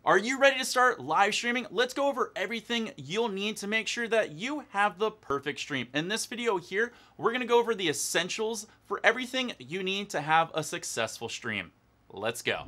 Are you ready to start live streaming? Let's go over everything you'll need to make sure that you have the perfect stream. In this video here, we're gonna go over the essentials for everything you need to have a successful stream. Let's go.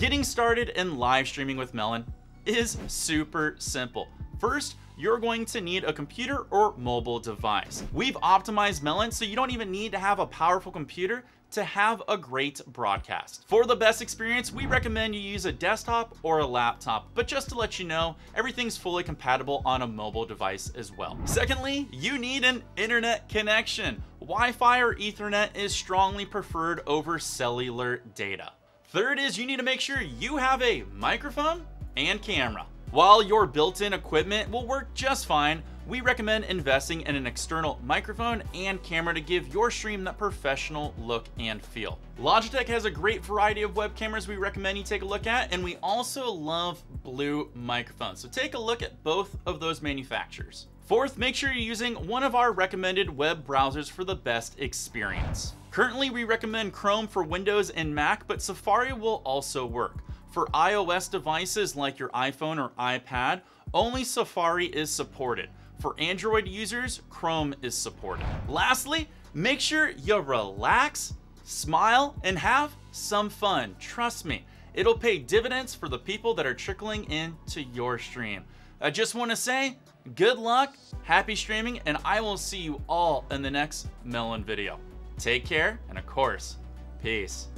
Getting started in live streaming with Melon is super simple. First, you're going to need a computer or mobile device. We've optimized Melon so you don't even need to have a powerful computer to have a great broadcast. For the best experience, we recommend you use a desktop or a laptop, but just to let you know, everything's fully compatible on a mobile device as well. Secondly, you need an internet connection. Wi-Fi or Ethernet is strongly preferred over cellular data. Third is you need to make sure you have a microphone and camera. While your built-in equipment will work just fine, we recommend investing in an external microphone and camera to give your stream that professional look and feel. Logitech has a great variety of web cameras we recommend you take a look at, and we also love Blue microphones. So take a look at both of those manufacturers. Fourth, make sure you're using one of our recommended web browsers for the best experience. Currently, we recommend Chrome for Windows and Mac, but Safari will also work. For iOS devices like your iPhone or iPad, only Safari is supported. For Android users, Chrome is supported. Lastly, make sure you relax, smile, and have some fun. Trust me, it'll pay dividends for the people that are trickling into your stream. I just want to say, good luck, happy streaming, and I will see you all in the next Melon video. Take care, and of course, peace.